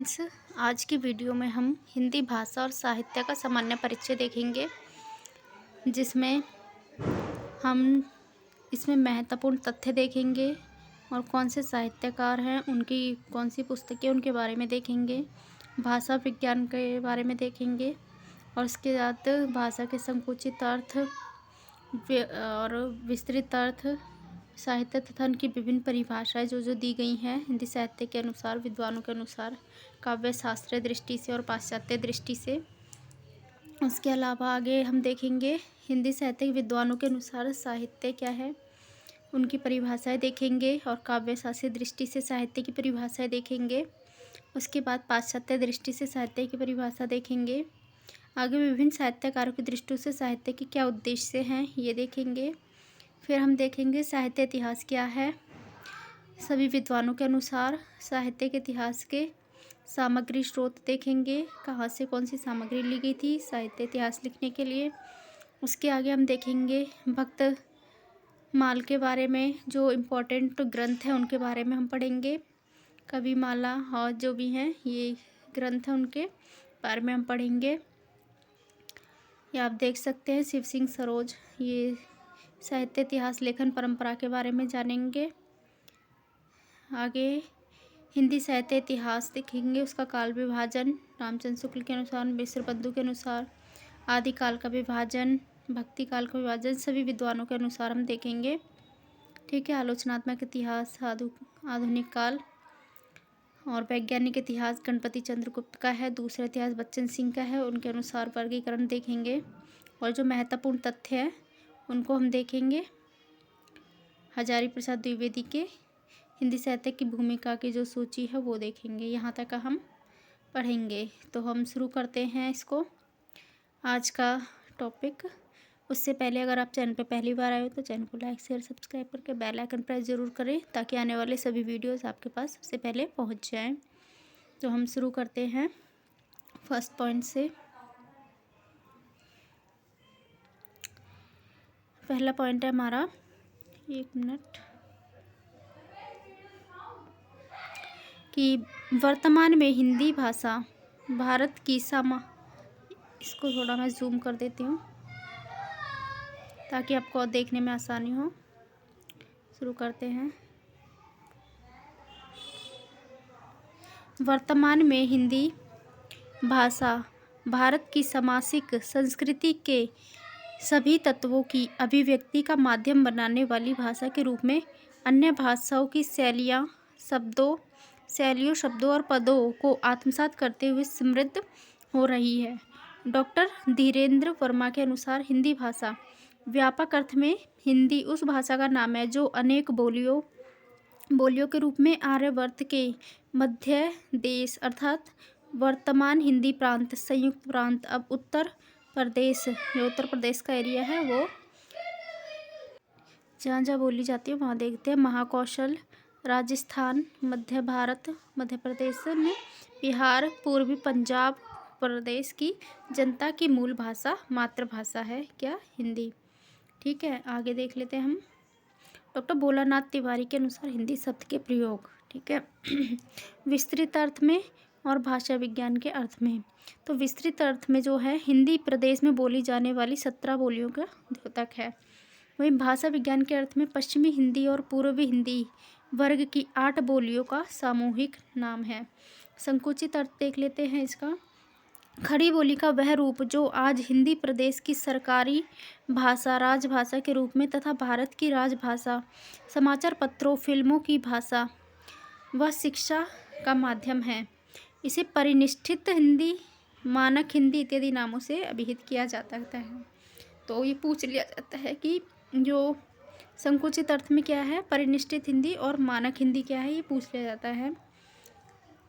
Friends, आज की video में हम हिंदी भाषा और साहित्य का सामान्य परिचय देखेंगे, जिसमें हम इसमें महत्वपूर्ण तथ्य देखेंगे और कौन से साहित्यकार हैं, उनकी कौन सी पुस्तकें, उनके बारे में देखेंगे। भाषा विज्ञान के बारे में देखेंगे और उसके बाद भाषा के संकुचित अर्थ और विस्तृत अर्थ, साहित्य तथा उनकी विभिन्न परिभाषाएं जो दी गई हैं हिंदी साहित्य के अनुसार, विद्वानों के अनुसार, काव्य शास्त्रीय दृष्टि से और पाश्चात्य दृष्टि से। उसके अलावा आगे हम देखेंगे हिंदी साहित्य के विद्वानों के अनुसार साहित्य क्या है, उनकी परिभाषाएं देखेंगे और काव्य शास्त्रीय दृष्टि से साहित्य की परिभाषाएं देखेंगे। उसके बाद पाश्चात्य दृष्टि से साहित्य की परिभाषा देखेंगे। आगे विभिन्न साहित्यकारों की दृष्टि से साहित्य के क्या उद्देश्य हैं, ये देखेंगे। फिर हम देखेंगे साहित्य इतिहास क्या है, सभी विद्वानों के अनुसार साहित्य के इतिहास के सामग्री स्रोत देखेंगे, कहाँ से कौन सी सामग्री ली गई थी साहित्य इतिहास लिखने के लिए। उसके आगे हम देखेंगे भक्त माल के बारे में, जो इम्पोर्टेंट ग्रंथ हैं उनके बारे में हम पढ़ेंगे। कवि माला और जो भी हैं ये ग्रंथ हैं, उनके बारे में हम पढ़ेंगे। ये आप देख सकते हैं शिव सिंह सरोज, ये साहित्य इतिहास लेखन परंपरा के बारे में जानेंगे। आगे हिंदी साहित्य इतिहास देखेंगे, उसका काल विभाजन रामचंद्र शुक्ल के अनुसार, मिश्र बंधु के अनुसार, आदिकाल का विभाजन, भक्ति काल का विभाजन, सभी विद्वानों के अनुसार हम देखेंगे। ठीक है। आलोचनात्मक इतिहास आधुनिक काल और वैज्ञानिक इतिहास गणपति चंद्रगुप्त का है, दूसरा इतिहास बच्चन सिंह का है, उनके अनुसार वर्गीकरण देखेंगे और जो महत्वपूर्ण तथ्य है उनको हम देखेंगे। हजारी प्रसाद द्विवेदी के हिंदी साहित्य की भूमिका की जो सूची है वो देखेंगे। यहाँ तक का हम पढ़ेंगे। तो हम शुरू करते हैं इसको, आज का टॉपिक। उससे पहले अगर आप चैनल पे पहली बार आए हो तो चैनल को लाइक शेयर सब्सक्राइब करके बेल आइकन प्रेस ज़रूर करें, ताकि आने वाले सभी वीडियोस आपके पास सबसे पहले पहुँच जाएँ। तो हम शुरू करते हैं फर्स्ट पॉइंट से। पहला पॉइंट है हमारा, एक मिनट, कि वर्तमान में हिंदी भाषा भारत की इसको थोड़ा मैं जूम कर देती हूँ ताकि आपको और देखने में आसानी हो। शुरू करते हैं। वर्तमान में हिंदी भाषा भारत की सामासिक संस्कृति के सभी तत्वों की अभिव्यक्ति का माध्यम बनाने वाली भाषा के रूप में अन्य भाषाओं की शैलियों, शब्दों और पदों को आत्मसात करते हुए समृद्ध हो रही है। डॉक्टर धीरेन्द्र वर्मा के अनुसार हिंदी भाषा व्यापक अर्थ में हिंदी उस भाषा का नाम है जो अनेक बोलियों के रूप में आर्यावर्त के मध्य देश अर्थात वर्तमान हिंदी प्रांत, संयुक्त प्रांत, अब उत्तर प्रदेश, जो उत्तर प्रदेश का एरिया है वो जहाँ जहाँ बोली जाती है वहाँ देखते हैं। महाकौशल, राजस्थान, मध्य भारत, मध्य प्रदेश में, बिहार, पूर्वी पंजाब प्रदेश की जनता की मूल भाषा, मातृभाषा है क्या, हिंदी। ठीक है। आगे देख लेते हैं हम। डॉक्टर भोलानाथ तिवारी के अनुसार हिंदी शब्द के प्रयोग, ठीक है, विस्तृत अर्थ में और भाषा विज्ञान के अर्थ में। तो विस्तृत अर्थ में जो है हिंदी प्रदेश में बोली जाने वाली 17 बोलियों का द्योतक है। वहीं भाषा विज्ञान के अर्थ में पश्चिमी हिंदी और पूर्वी हिंदी वर्ग की 8 बोलियों का सामूहिक नाम है। संकुचित अर्थ देख लेते हैं इसका। खड़ी बोली का वह रूप जो आज हिंदी प्रदेश की सरकारी भाषा, राजभाषा के रूप में तथा भारत की राजभाषा, समाचार पत्रों, फिल्मों की भाषा व शिक्षा का माध्यम है। इसे परिनिष्ठित हिंदी, मानक हिंदी इत्यादि नामों से अभिहित किया जाता है। तो ये पूछ लिया जाता है कि जो संकुचित अर्थ में क्या है, परिनिष्ठित हिंदी और मानक हिंदी क्या है, ये पूछ लिया जाता है।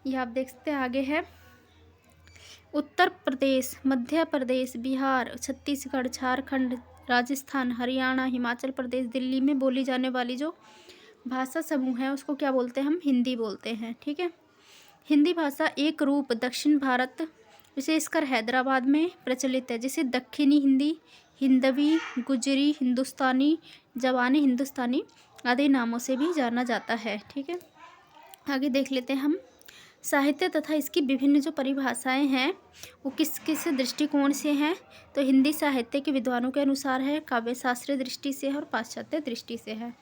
ये आप देख सकते हैं। आगे है उत्तर प्रदेश, मध्य प्रदेश, बिहार, छत्तीसगढ़, झारखंड, राजस्थान, हरियाणा, हिमाचल प्रदेश, दिल्ली में बोली जाने वाली जो भाषा समूह है उसको क्या बोलते हैं, हम हिंदी बोलते हैं। ठीक है। हिंदी भाषा एक रूप दक्षिण भारत, विशेषकर हैदराबाद में प्रचलित है, जिसे दक्षिणी हिंदी, हिंदवी, गुजरी हिंदुस्तानी, जवानी हिंदुस्तानी आदि नामों से भी जाना जाता है। ठीक है। आगे देख लेते हैं हम। साहित्य तथा इसकी विभिन्न जो परिभाषाएं हैं वो किस किस दृष्टिकोण से हैं, तो हिंदी साहित्य के विद्वानों के अनुसार है, काव्य शास्त्रीय दृष्टि से है और पाश्चात्य दृष्टि से है।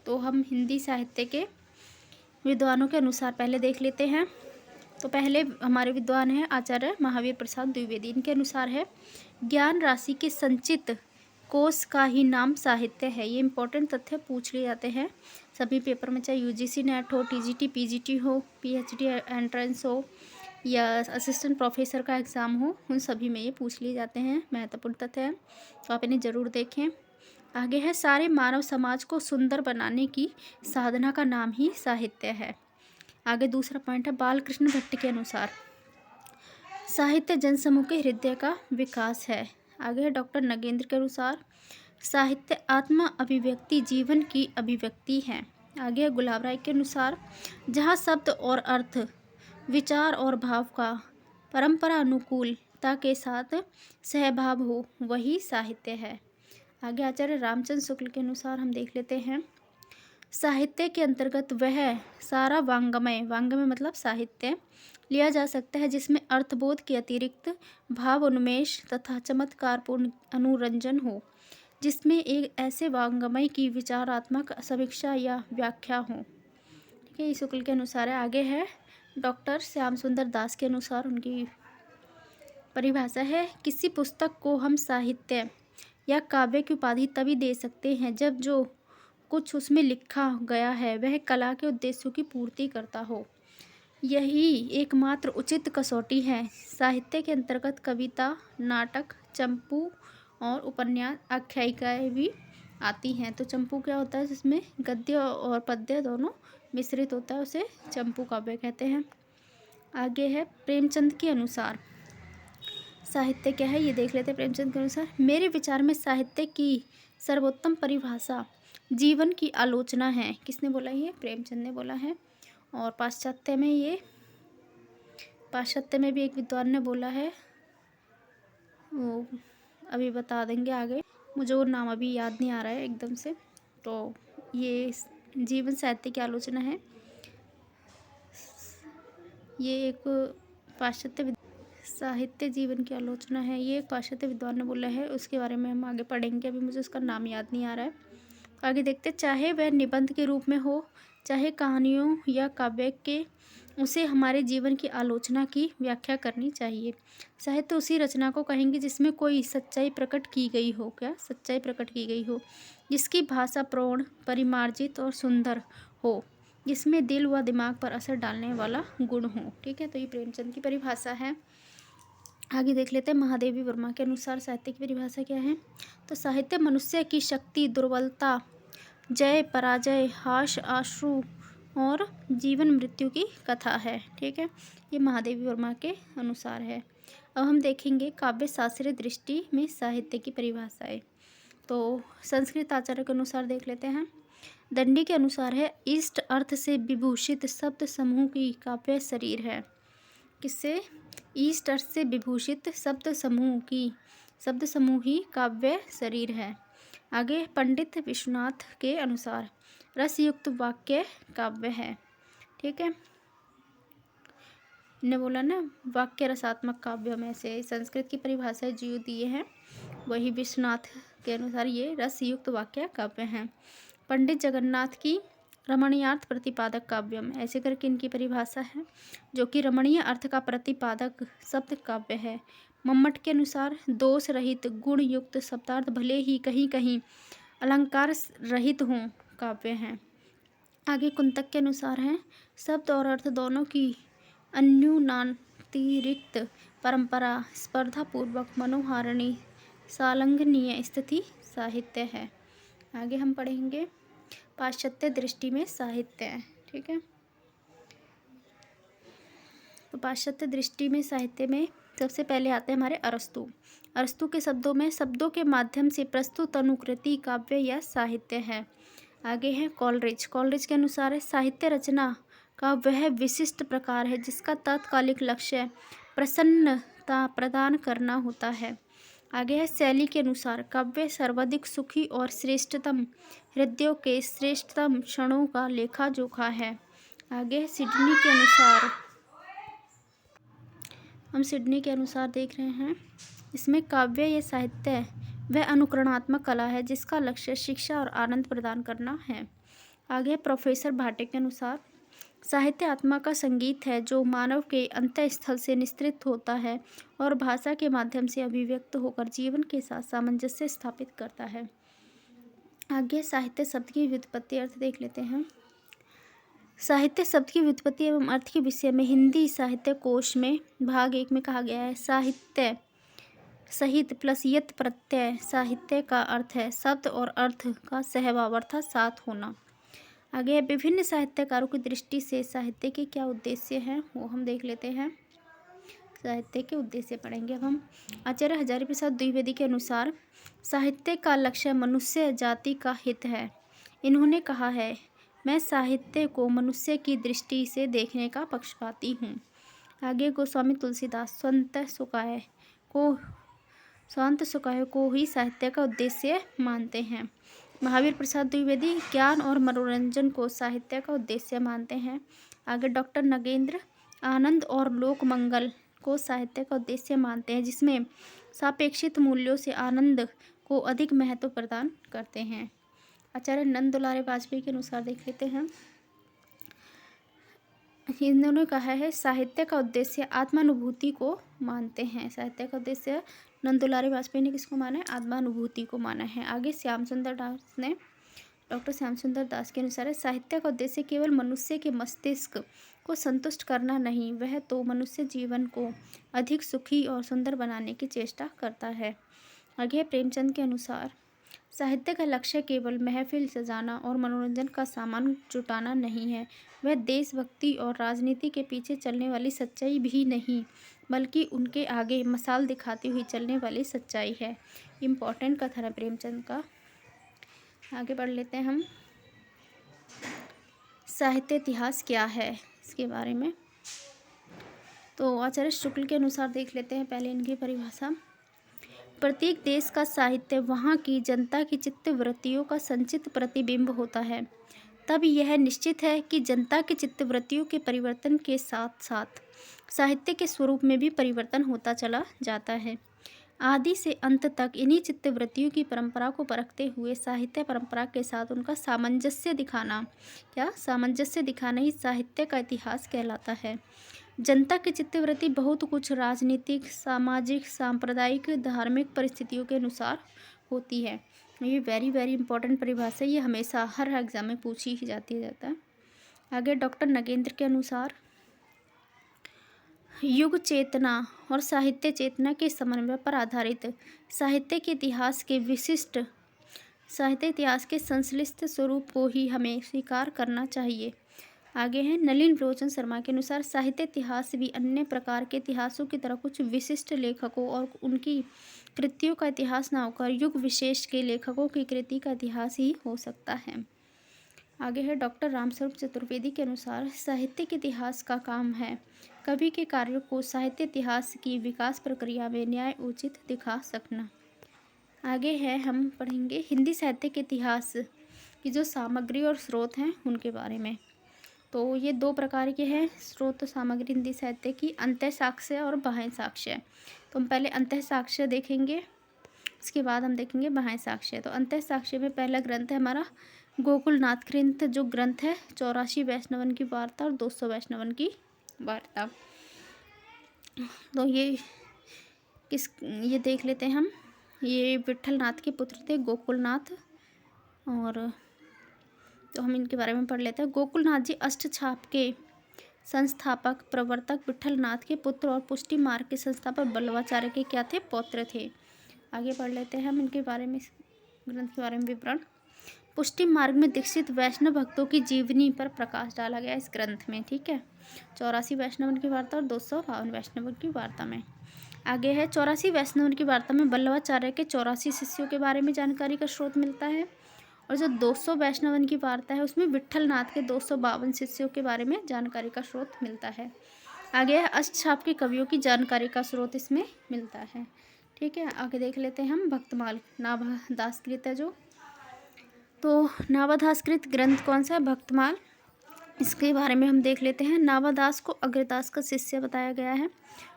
तो हम हिंदी साहित्य के विद्वानों के अनुसार पहले देख लेते हैं। तो पहले हमारे विद्वान हैं आचार्य महावीर प्रसाद द्विवेदी। इनके अनुसार है, ज्ञान राशि के संचित कोश का ही नाम साहित्य है। ये इंपॉर्टेंट तथ्य पूछ लिए जाते हैं सभी पेपर में, चाहे यूजीसी नेट हो, टीजीटी पीजीटी हो, पीएचडी एंट्रेंस हो या असिस्टेंट प्रोफेसर का एग्ज़ाम हो, उन सभी में ये पूछ लिए जाते हैं, महत्वपूर्ण तथ्य है, तो आप इन्हें ज़रूर देखें। आगे है, सारे मानव समाज को सुंदर बनाने की साधना का नाम ही साहित्य है। आगे दूसरा पॉइंट है, बालकृष्ण भट्ट के अनुसार साहित्य जनसमूह के हृदय का विकास है। आगे है, डॉक्टर नगेंद्र के अनुसार साहित्य आत्मा अभिव्यक्ति जीवन की अभिव्यक्ति है। आगे है, गुलाब राय के अनुसार जहाँ शब्द और अर्थ, विचार और भाव का परंपरा अनुकूलता के साथ सहभाव हो वही साहित्य है। आगे आचार्य रामचंद्र शुक्ल के अनुसार हम देख लेते हैं, साहित्य के अंतर्गत वह सारा वांग्मय, वांग्मय मतलब साहित्य, लिया जा सकता है जिसमें अर्थबोध के अतिरिक्त भाव उन्मेष तथा चमत्कारपूर्ण अनुरंजन हो, जिसमें एक ऐसे वांग्मय की विचारात्मक समीक्षा या व्याख्या हो। ठीक है, शुक्ल के अनुसार है। आगे है, डॉक्टर श्याम सुंदर दास के अनुसार उनकी परिभाषा है, किसी पुस्तक को हम साहित्य या काव्य की उपाधि तभी दे सकते हैं जब जो कुछ उसमें लिखा गया है वह कला के उद्देश्यों की पूर्ति करता हो। यही एकमात्र उचित कसौटी है। साहित्य के अंतर्गत कविता, नाटक, चंपू और उपन्यास, आख्यायिकाएँ भी आती हैं। तो चंपू क्या होता है, जिसमें गद्य और पद्य दोनों मिश्रित होता है, उसे चंपू काव्य कहते हैं। आगे है, प्रेमचंद के अनुसार साहित्य क्या है ये देख लेते हैं। प्रेमचंद के अनुसार, मेरे विचार में साहित्य की सर्वोत्तम परिभाषा जीवन की आलोचना है। किसने बोला ये? प्रेमचंद ने बोला है। और पाश्चात्य में भी एक विद्वान ने बोला है, वो अभी बता देंगे आगे, मुझे वो नाम अभी याद नहीं आ रहा है एकदम से। तो ये जीवन साहित्य की आलोचना है, ये एक पाश्चात्य साहित्य जीवन की आलोचना है, ये एक पाश्चात्य विद्वान ने बोला है। उसके बारे में हम आगे पढ़ेंगे, अभी मुझे उसका नाम याद नहीं आ रहा है। तो आगे देखते, चाहे वह निबंध के रूप में हो, चाहे कहानियों या काव्य के, उसे हमारे जीवन की आलोचना की व्याख्या करनी चाहिए। साहित्य उसी रचना को कहेंगे जिसमें कोई सच्चाई प्रकट की गई हो। क्या? सच्चाई प्रकट की गई हो, जिसकी भाषा प्रौढ़, परिमार्जित और सुंदर हो, जिसमें दिल व दिमाग पर असर डालने वाला गुण हो। ठीक है, तो ये प्रेमचंद की परिभाषा है। आगे देख लेते हैं, महादेवी वर्मा के अनुसार साहित्य की परिभाषा क्या है। तो साहित्य मनुष्य की शक्ति, दुर्बलता, जय पराजय, हास आश्रु और जीवन मृत्यु की कथा है। ठीक है, ये महादेवी वर्मा के अनुसार है। अब हम देखेंगे काव्य शास्त्रीय दृष्टि में साहित्य की परिभाषाएं। तो संस्कृत आचार्य के अनुसार देख लेते हैं। दंडी के अनुसार है, इष्ट अर्थ से विभूषित शब्द समूह की काव्य शरीर है। किससे? इष्ट अर्थ से विभूषित शब्द समूह ही काव्य शरीर है। आगे पंडित विश्वनाथ के अनुसार रसयुक्त वाक्य काव्य है। ठीक है, ने बोला ना, वाक्य रसात्मक काव्यों में से संस्कृत की परिभाषा जो दिए हैं वही विश्वनाथ के अनुसार ये रसयुक्त वाक्य काव्य हैं। पंडित जगन्नाथ की रमणीयार्थ प्रतिपादक काव्यम, ऐसे करके इनकी परिभाषा है, जो कि रमणीय अर्थ का प्रतिपादक शब्द काव्य है। मम्मट के अनुसार दोष रहित गुण युक्त शब्दार्थ भले ही कहीं कहीं अलंकार रहित हों काव्य हैं। आगे कुंतक के अनुसार हैं, शब्द और अर्थ दोनों की अन्यूनातिरिक्त परंपरा, स्पर्धापूर्वक मनोहारिणी सालंघनीय स्थिति साहित्य है। आगे हम पढ़ेंगे पाश्चात्य दृष्टि में साहित्य है। ठीक है, तो पाश्चात्य दृष्टि में साहित्य में सबसे पहले आते हैं हमारे अरस्तु। अरस्तु के शब्दों में शब्दों के माध्यम से प्रस्तुत अनुकृति काव्य या साहित्य है। आगे है कॉलरिज के अनुसार है, साहित्य रचना का वह विशिष्ट प्रकार है जिसका तात्कालिक लक्ष्य प्रसन्नता प्रदान करना होता है। आगे है शैली के अनुसार, काव्य सर्वाधिक सुखी और श्रेष्ठतम हृदयों के श्रेष्ठतम क्षणों का लेखा जोखा है। आगे है सिडनी के अनुसार हम सिडनी के अनुसार देख रहे हैं। इसमें काव्य या साहित्य वह अनुकरणात्मक कला है जिसका लक्ष्य शिक्षा और आनंद प्रदान करना है। आगे प्रोफेसर भाटे के अनुसार साहित्य आत्मा का संगीत है जो मानव के अंतःस्थल से निस्तृत होता है और भाषा के माध्यम से अभिव्यक्त होकर जीवन के साथ सामंजस्य स्थापित करता है। आगे साहित्य शब्द की व्युत्पत्ति अर्थ देख लेते हैं। साहित्य शब्द की व्युत्पत्ति एवं अर्थ के विषय में हिंदी साहित्य कोश में भाग 1 में कहा गया है। साहित्य सहित प्लस यत प्रत्यय साहित्य का अर्थ है शब्द और अर्थ का सहभाव अर्थात साथ होना। आगे विभिन्न साहित्यकारों की दृष्टि से साहित्य के क्या उद्देश्य हैं वो हम देख लेते हैं। साहित्य के उद्देश्य पढ़ेंगे अब हम। आचार्य हजारी प्रसाद द्विवेदी के अनुसार साहित्य का लक्ष्य मनुष्य जाति का हित है। इन्होंने कहा है, मैं साहित्य को मनुष्य की दृष्टि से देखने का पक्षपाती हूँ। आगे गोस्वामी तुलसीदास स्वांत सुखाय को ही साहित्य का उद्देश्य मानते हैं। महावीर प्रसाद द्विवेदी ज्ञान और मनोरंजन को साहित्य का उद्देश्य मानते हैं। आगे डॉक्टर नगेंद्र आनंद और लोक मंगल को साहित्य का उद्देश्य मानते हैं जिसमें सापेक्षित मूल्यों से आनंद को अधिक महत्व प्रदान करते हैं। आचार्य नंद दुलारे वाजपेयी के अनुसार देख लेते हैं। इन्होंने कहा है साहित्य का उद्देश्य आत्मानुभूति को मानते हैं। साहित्य का उद्देश्य नंद दुलारे वाजपेयी ने किसको माना है? आत्मानुभूति को माना है। आगे डॉक्टर श्याम सुंदर दास के अनुसार साहित्य का उद्देश्य केवल मनुष्य के मस्तिष्क को संतुष्ट करना नहीं, वह तो मनुष्य जीवन को अधिक सुखी और सुंदर बनाने की चेष्टा करता है। आगे प्रेमचंद के अनुसार साहित्य का लक्ष्य केवल महफिल सजाना और मनोरंजन का सामान जुटाना नहीं है, वह देशभक्ति और राजनीति के पीछे चलने वाली सच्चाई भी नहीं, बल्कि उनके आगे मसाल दिखाती हुई चलने वाली सच्चाई है। इम्पोर्टेंट कथन है प्रेमचंद का। आगे बढ़ लेते हैं हम। साहित्य इतिहास क्या है इसके बारे में। तो आचार्य शुक्ल के अनुसार देख लेते हैं पहले इनकी परिभाषा। प्रत्येक देश का साहित्य वहाँ की जनता की चित्तवृत्तियों का संचित प्रतिबिंब होता है। तब यह निश्चित है कि जनता की चित्तवृत्तियों के परिवर्तन के साथ साथ साहित्य के स्वरूप में भी परिवर्तन होता चला जाता है। आदि से अंत तक इन्हीं चित्तवृत्तियों की परंपरा को परखते हुए साहित्य परंपरा के साथ उनका सामंजस्य दिखाना ही साहित्य का इतिहास कहलाता है। जनता की चित्तवृत्ति बहुत कुछ राजनीतिक, सामाजिक, सांप्रदायिक, धार्मिक परिस्थितियों के अनुसार होती है। ये वेरी इंपॉर्टेंट परिभाषा, ये हमेशा हर एग्जाम में पूछी ही जाता है। आगे डॉक्टर नगेंद्र के अनुसार युग चेतना और साहित्य चेतना के समन्वय पर आधारित साहित्य इतिहास के संश्लिष्ट स्वरूप को ही हमें स्वीकार करना चाहिए। आगे है नलिन लोचन शर्मा के अनुसार साहित्य इतिहास भी अन्य प्रकार के इतिहासों की तरह कुछ विशिष्ट लेखकों और उनकी कृतियों का इतिहास न होकर युग विशेष के लेखकों की कृति का इतिहास ही हो सकता है। आगे है डॉक्टर रामस्वरूप चतुर्वेदी के अनुसार साहित्य के इतिहास का काम है कवि के कार्यों को साहित्य इतिहास की विकास प्रक्रिया में न्याय उचित दिखा सकना। आगे है हम पढ़ेंगे हिंदी साहित्य के इतिहास की जो सामग्री और स्रोत हैं उनके बारे में। तो ये 2 प्रकार के हैं स्रोत सामग्री हिंदी साहित्य की, अंतः साक्ष्य और बाह्य साक्ष्य। तो हम पहले अंतः साक्ष्य देखेंगे, इसके बाद हम देखेंगे बाह्य साक्ष्य। तो अंतः साक्ष्य में पहला ग्रंथ है हमारा गोकुलनाथ ग्रंथ, जो ग्रंथ है 84 वैष्णवन की वार्ता और 200 वैष्णवन की वार्ता। तो ये देख लेते हैं हम। ये विट्ठल नाथ के पुत्र थे गोकुलनाथ, और तो हम इनके बारे में पढ़ लेते हैं। गोकुलनाथ जी अष्टछाप के संस्थापक प्रवर्तक विट्ठल नाथ के पुत्र और पुष्टि मार्ग के संस्थापक बल्लवाचार्य के क्या थे? पौत्र थे। आगे पढ़ लेते हैं हम इनके बारे में, ग्रंथ के बारे में विवरण। पुष्टि मार्ग में दीक्षित वैष्णव भक्तों की जीवनी पर प्रकाश डाला गया इस ग्रंथ में, ठीक है। 84 वैष्णवन की वार्ता और 252 वैष्णवन की वार्ता में। आगे है 84 वैष्णवन की वार्ता में बल्लवाचार्य के 84 शिष्यों के बारे में जानकारी का स्रोत मिलता है, और जो 200 वैष्णवन की वार्ता है उसमें विट्ठल नाथ के 252 शिष्यों के बारे में जानकारी का स्रोत मिलता है। आगे है अष्टछाप के कवियों की जानकारी का स्रोत इसमें मिलता है, ठीक है। आगे देख लेते हैं हम भक्तमाल नाभा दासकृत है जो, तो नाभा दासकृत ग्रंथ कौन सा है? भक्तमाल इसके बारे में हम देख लेते हैं। नावादास को अग्रदास का शिष्य बताया गया है।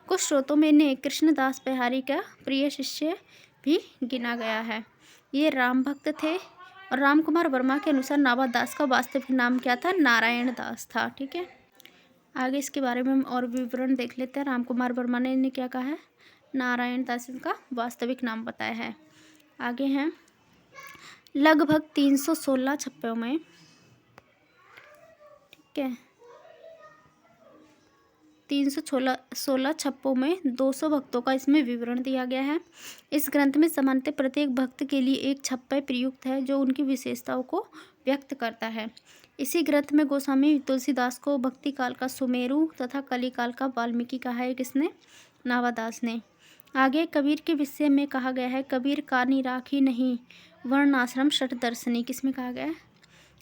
कुछ स्रोतों में इन्हें कृष्णदास बिहारी का प्रिय शिष्य भी गिना गया है। ये राम भक्त थे और राम कुमार वर्मा के अनुसार नावादास का वास्तविक नाम क्या था? नारायण दास था। ठीक है, आगे इसके बारे में हम और विवरण देख लेते हैं। राम कुमार वर्मा ने इन्हें क्या कहा है? नारायण दास इनका वास्तविक नाम बताया है। आगे हैं लगभग 316 छप्परों में, ठीक है, 316 छप्पों में 200 भक्तों का इसमें विवरण दिया गया है। इस ग्रंथ में सामान्यतः प्रत्येक भक्त के लिए एक छप्पा प्रयुक्त है जो उनकी विशेषताओं को व्यक्त करता है। इसी ग्रंथ में गोस्वामी तुलसीदास को भक्ति काल का सुमेरु तथा कलिकाल का वाल्मीकि कहा है। किसने? नावादास ने। आगे कबीर के विषय में कहा गया है, कबीर का निराखी नहीं वर्ण आश्रम षट दर्शनी। किसमें कहा गया है?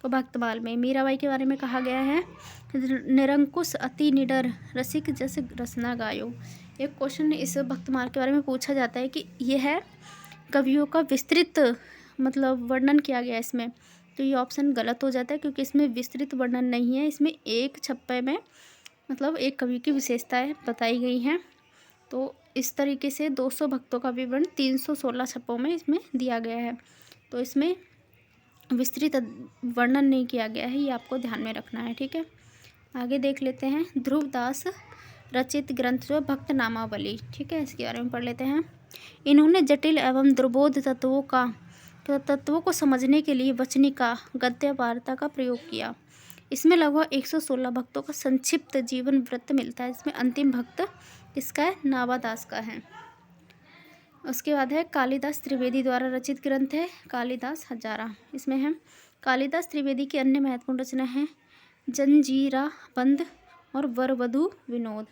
तो भक्तमाल में। मीराबाई के बारे में कहा गया है, निरंकुश अति निडर रसिक जस रसना गायो। एक क्वेश्चन इस भक्तमाल के बारे में पूछा जाता है कि यह कवियों का विस्तृत मतलब वर्णन किया गया है इसमें, तो ये ऑप्शन गलत हो जाता है क्योंकि इसमें विस्तृत वर्णन नहीं है। इसमें एक छप्पे में मतलब एक कवि की विशेषताएं बताई गई हैं। तो इस तरीके से 200 भक्तों का विवरण 316 छप्पों में इसमें दिया गया है। तो इसमें विस्तृत वर्णन नहीं किया गया है, ये आपको ध्यान में रखना है। ठीक है, आगे देख लेते हैं ध्रुवदास रचित ग्रंथ जो भक्त नामावली। ठीक है, इसके बारे में पढ़ लेते हैं। इन्होंने जटिल एवं दुर्बोध तत्वों को समझने के लिए वचनिका गद्य वार्ता का प्रयोग किया। इसमें लगभग 116 भक्तों का संक्षिप्त जीवन वृत्त मिलता है। इसमें अंतिम भक्त किसका है? नावादास का है। उसके बाद है कालिदास त्रिवेदी द्वारा रचित ग्रंथ है कालिदास हजारा। इसमें है कालिदास त्रिवेदी की अन्य महत्वपूर्ण रचना है जंजीरा बंद और वरवधु विनोद।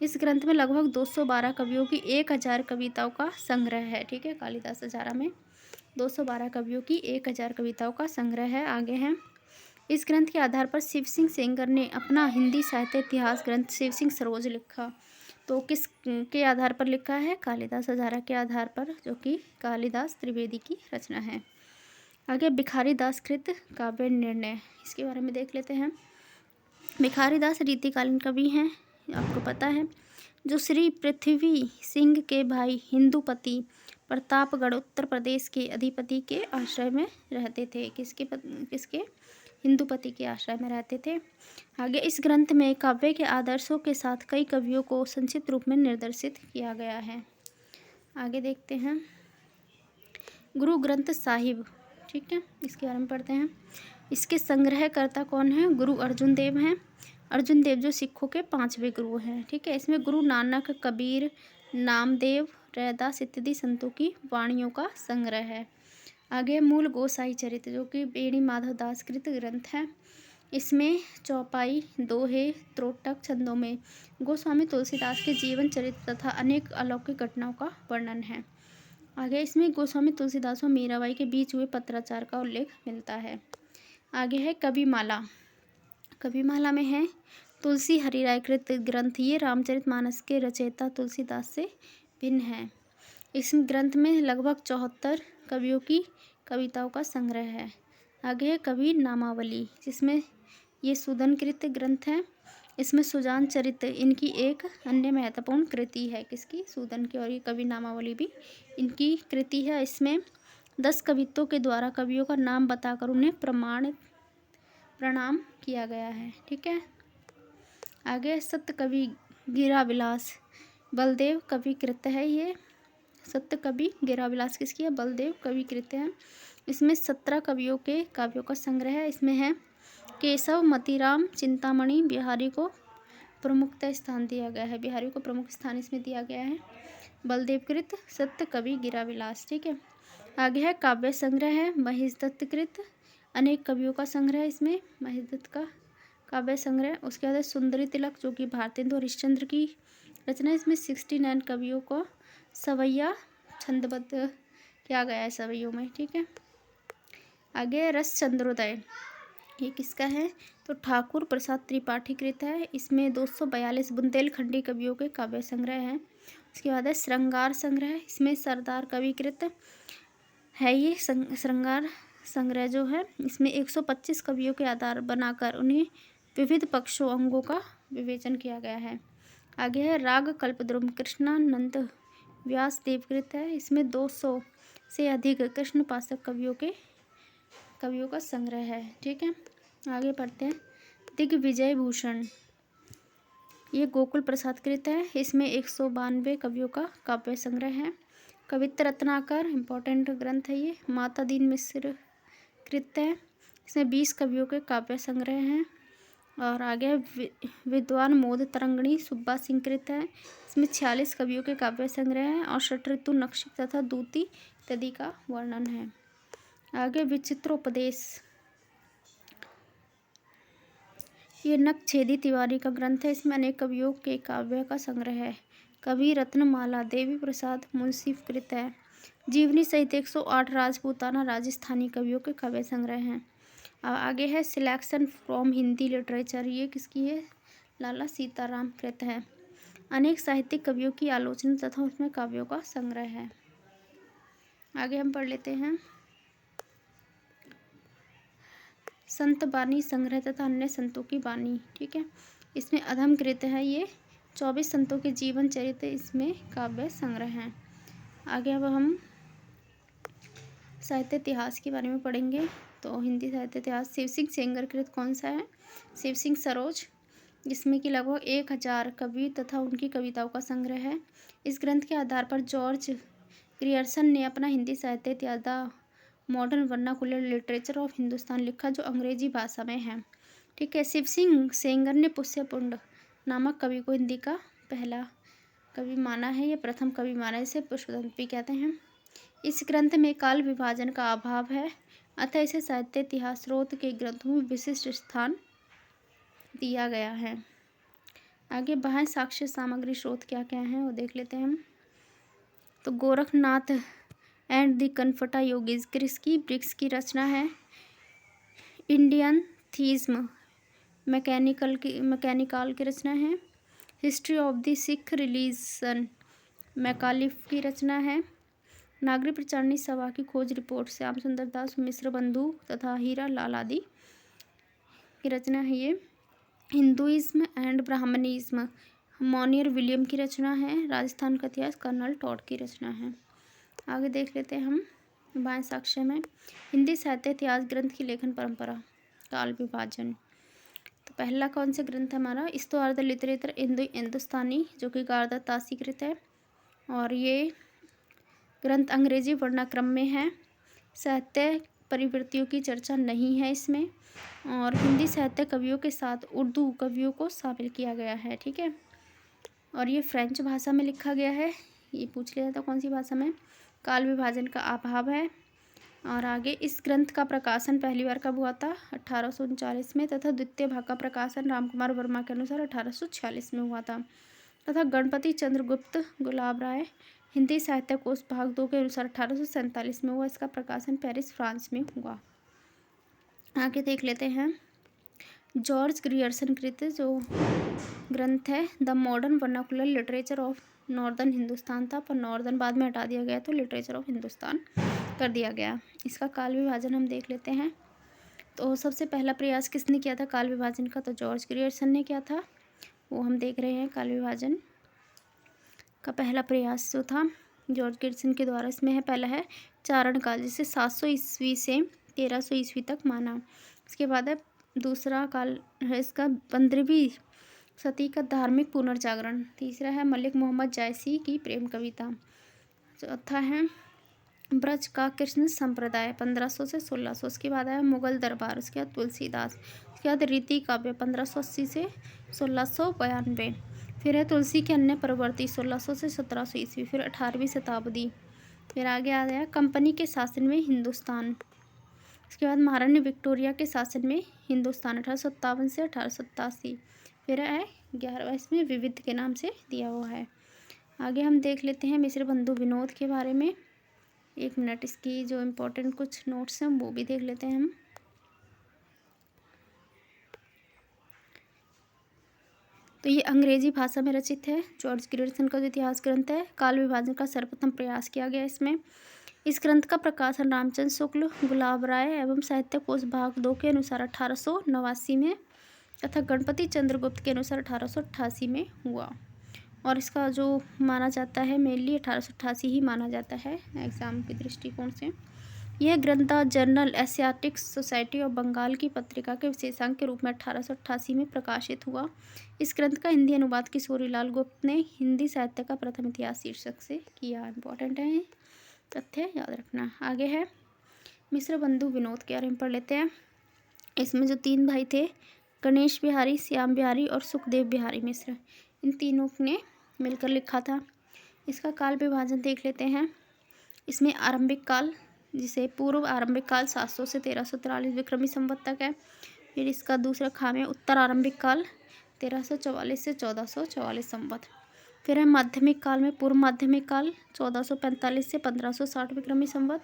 इस ग्रंथ में लगभग 212 कवियों की 1000 कविताओं का संग्रह है। ठीक है, कालिदास हजारा में 212 कवियों की 1000 कविताओं का संग्रह है। आगे है इस ग्रंथ के आधार पर शिव सिंह सेंगर ने अपना हिंदी साहित्य इतिहास ग्रंथ शिव सिंह सरोज लिखा। तो किस के आधार पर लिखा है? कालिदास हजारा के आधार पर, जो कि कालिदास त्रिवेदी की रचना है। आगे भिखारी दास कृत काव्य निर्णय, इसके बारे में देख लेते हैं। भिखारी दास रीतिकालीन कवि हैं, आपको पता है, जो श्री पृथ्वी सिंह के भाई हिंदुपति प्रतापगढ़ उत्तर प्रदेश के अधिपति के आश्रय में रहते थे। किसके? हिंदुपति के आश्रय में रहते थे। आगे इस ग्रंथ में काव्य के आदर्शों के साथ कई कवियों को संक्षिप्त रूप में निर्देशित किया गया है। आगे देखते हैं गुरु ग्रंथ साहिब। ठीक है, इसके बारे में पढ़ते हैं। इसके संग्रहकर्ता कौन है? गुरु अर्जुन देव हैं। अर्जुन देव जो सिखों के 5वें गुरु हैं। ठीक है, इसमें गुरु नानक, कबीर, नामदेव, रैदास इत्यादि संतों की वाणियों का संग्रह है। आगे मूल गोसाई चरित्र जो कि बेणी माधव दास कृत ग्रंथ है। इसमें चौपाई, दोहे, त्रोटक छंदों में गोस्वामी तुलसीदास के जीवन चरित्र तथा अनेक अलौकिक घटनाओं का वर्णन है। आगे इसमें गोस्वामी तुलसीदास और मीराबाई के बीच हुए पत्राचार का उल्लेख मिलता है। आगे है कविमाला। कविमाला में है तुलसी हरिराय कृत ग्रंथ। ये रामचरितमानस के रचयिता तुलसीदास से भिन्न है। इस ग्रंथ में लगभग 74 कवियों की कविताओं का संग्रह है। आगे है कवि नामावली, जिसमें ये सुदनकृत ग्रंथ है। इसमें सुजान चरित्र इनकी एक अन्य महत्वपूर्ण कृति है। किसकी? सूदन की। और ये कवि नामावली भी इनकी कृति है। इसमें 10 कवित्वों के द्वारा कवियों का नाम बताकर उन्हें प्रणाम किया गया है। ठीक है, आगे सत्य कवि गिरा विलास बलदेव कवि कृत है। ये सत्य कवि गिरा विलास किसकी है? बलदेव कवि कृत है। इसमें 17 कवियों के काव्यों का संग्रह है। इसमें है केशव, मतीराम, चिंतामणि, बिहारी को प्रमुखता स्थान दिया गया है। बिहारी को प्रमुख स्थान इसमें दिया गया है। बलदेव कृत सत्य कवि गिरा विलास। ठीक है, आगे है काव्य संग्रह है महेश दत्त कृत अनेक कवियों का संग्रह। इसमें महेश दत्त का काव्य संग्रह। उसके बाद सुंदरी तिलक जो कि भारतेंदु हरिश्चंद्र की रचना। इसमें 69 कवियों को सवैया छंदबद्ध किया गया है सवैयों में। ठीक है, आगे रस चंद्रोदय, ये किसका है? तो ठाकुर प्रसाद त्रिपाठी कृत है। इसमें 242 बुंदेलखंडी कवियों के काव्य संग्रह हैं। उसके बाद है श्रृंगार संग्रह। इसमें सरदार कवि कृत है। ये श्रृंगार संग्रह जो है इसमें 125 कवियों के आधार बनाकर उन्हें विविध पक्षों अंगों का विवेचन किया गया है। आगे है राग कल्पद्रुम, कृष्णानंद व्यास देवकृत है। इसमें 200 से अधिक कृष्ण पाशक कवियों का संग्रह है। ठीक है, आगे पढ़ते हैं। दिग्विजय भूषण, ये गोकुल प्रसाद कृत है। इसमें 192 कवियों का काव्य संग्रह है। कवित्र रत्नाकर, इम्पोर्टेंट ग्रंथ है ये। माता दीन मिश्र कृत है। इसमें 20 कवियों के काव्य संग्रह हैं। और आगे विद्वान मोद तरंगिणी सुब्बा सिंह कृत है। इसमें 46 कवियों के काव्य संग्रह हैं और षट्ऋतु नक्षिक तथा दूती इत्यादि का वर्णन है। आगे विचित्रोपदेश, ये नखछेदी तिवारी का ग्रंथ है। इसमें अनेक कवियों के काव्य का संग्रह है। कवि रत्नमाला देवी प्रसाद मुंशी कृत है। जीवनी सहित 108 राजपूताना राजस्थानी कवियों के काव्य संग्रह हैं। आगे है सिलेक्शन फ्रॉम हिंदी लिटरेचर, ये किसकी है? लाला सीताराम कृत है। अनेक साहित्यिक कवियों की आलोचना तथा उसमें काव्यों का संग्रह है। आगे हम पढ़ लेते हैं संत बानी संग्रह तथा अन्य संतों की बानी। ठीक है, इसमें अधम कृत है। ये 24 संतों के जीवन चरित्र इसमें काव्य संग्रह हैं। आगे अब हम साहित्य इतिहास के बारे में पढ़ेंगे। तो हिंदी साहित्य इतिहास शिव सिंह सेंगर कृत कौन सा है? शिव सिंह सरोज, जिसमें कि लगभग 1000 कवि तथा उनकी कविताओं का संग्रह है। इस ग्रंथ के आधार पर जॉर्ज ग्रियर्सन ने अपना हिंदी साहित्य इतिहास the modern vernacular literature of Hindustan लिखा, जो अंग्रेजी भाषा में है। ठीक है, शिव सिंह सेंगर ने पुष्यपुंड नामक कवि को हिंदी का पहला कवि माना है। ये प्रथम कवि माना है, इसे पुष्पदंत भी कहते हैं। इस ग्रंथ में काल विभाजन का अभाव है, अतः इसे साहित्य इतिहास स्रोत के ग्रंथों में विशिष्ट स्थान दिया गया है। आगे बाह्य साक्ष्य सामग्री स्रोत क्या क्या है वो देख लेते हैं हम। तो गोरखनाथ एंड द कनफटा योगीज क्रिस्की ब्रिक्स की रचना है। इंडियन थीज्म मैकेनिकल की रचना है। History of the Sikh religion Macauliffe की रचना है। नागरिक प्रचारणी सभा की खोज रिपोर्ट श्याम सुंदर दास मिश्र बंधु तथा हीरा लाल आदि की रचना है। ये हिंदुइज्म एंड ब्राह्मणिज्म मॉनियर विलियम की रचना है। राजस्थान का इतिहास कर्नल टॉड की रचना है। आगे देख लेते हैं हम बाह्य साक्ष्य में हिंदी साहित्य इतिहास ग्रंथ की लेखन परंपरा, काल विभाजन। तो पहला कौन सा ग्रंथ है हमारा? इस्तोआर द लिटरेचर हिंदुस्तानी, जो कि गार्दा तासी कृत है। और ये ग्रंथ अंग्रेजी वर्णाक्रम में है। साहित्य परिवृत्तियों की चर्चा नहीं है इसमें, और हिंदी साहित्य कवियों के साथ उर्दू कवियों को शामिल किया गया है। ठीक है, और ये फ्रेंच भाषा में लिखा गया है। ये पूछ लिया था कौन सी भाषा में? काल विभाजन का अभाव है। और आगे इस ग्रंथ का प्रकाशन पहली बार कब हुआ था? 1839 में, तथा द्वितीय भाग का प्रकाशन रामकुमार वर्मा के अनुसार 1846 में हुआ था। तथा गणपति चंद्रगुप्त गुलाब राय हिंदी साहित्य कोश भाग 2 के अनुसार 1847 में हुआ। इसका प्रकाशन पेरिस फ्रांस में हुआ। आगे देख लेते हैं जॉर्ज ग्रियर्सन कृत जो ग्रंथ है the modern vernacular literature of northern Hindustan था, पर नॉर्दर्न बाद में हटा दिया गया तो लिटरेचर ऑफ हिंदुस्तान कर दिया गया। इसका काल विभाजन हम देख लेते हैं। तो सबसे पहला प्रयास किसने किया था काल विभाजन का? तो जॉर्ज ग्रियर्सन ने किया था। वो हम देख रहे हैं काल विभाजन का पहला प्रयास जो था जॉर्ज ग्रियर्सन के द्वारा। इसमें है पहला है चारण काल, जिसे 700 ईस्वी से 1300 ईस्वी तक माना। इसके बाद है दूसरा काल है इसका 15वीं सदी का धार्मिक पुनर्जागरण। तीसरा है मलिक मोहम्मद जायसी की प्रेम कविता। चौथा है ब्रज का कृष्ण संप्रदाय 1500 से 1600। उसके बाद है मुगल दरबार। उसके बाद तुलसीदास। उसके बाद रीति काव्य 1580 से 1692। फिर है तुलसी के अन्य प्रवर्ती 1600 से 1700 ईस्वी। फिर 18वीं शताब्दी। फिर आगे आ गया कंपनी के शासन में हिंदुस्तान। उसके बाद महारानी विक्टोरिया के शासन में हिंदुस्तान 1857 से 1887। फिर है 11वां, इसमें विविध के नाम से दिया हुआ है। आगे हम देख लेते हैं मिश्र बंधु विनोद के बारे में। 1 मिनट, इसकी जो इम्पोर्टेंट कुछ नोट्स हैं वो भी देख लेते हैं हम। तो ये अंग्रेजी भाषा में रचित है। जॉर्ज ग्रियर्सन का जो इतिहास ग्रंथ है, काल विभाजन का सर्वप्रथम प्रयास किया गया इसमें। इस ग्रंथ का प्रकाशन रामचंद्र शुक्ल गुलाब राय एवं साहित्य कोश भाग 2 के अनुसार 1889 में तथा गणपति चंद्रगुप्त के अनुसार 1888 में हुआ। और इसका जो माना जाता है मेनली 1888 ही माना जाता है एग्ज़ाम के दृष्टिकोण से। यह ग्रंथ the journal Asiatic Society of Bengal की पत्रिका के विशेषांक के रूप में 1888 में प्रकाशित हुआ। इस ग्रंथ का हिंदी अनुवाद किशोरीलाल गुप्त ने हिंदी साहित्य का प्रथम इतिहास शीर्षक से किया। इंपॉर्टेंट है तथ्य, याद रखना। आगे है मिश्र बंधु विनोद के बारे में पढ़ लेते हैं। इसमें जो 3 भाई थे, गणेश बिहारी, श्याम बिहारी और सुखदेव बिहारी मिश्र, इन तीनों ने मिलकर लिखा था। इसका काल विभाजन देख लेते हैं। इसमें आरंभिक काल, जिसे पूर्व आरंभिक काल 700 से 1343 विक्रमी संवत तक है। फिर इसका दूसरा खाम है उत्तर आरंभिक काल 1344 से 1444 संवत। फिर है माध्यमिक काल में पूर्व माध्यमिक काल 1445 से 1560 विक्रमी संवत।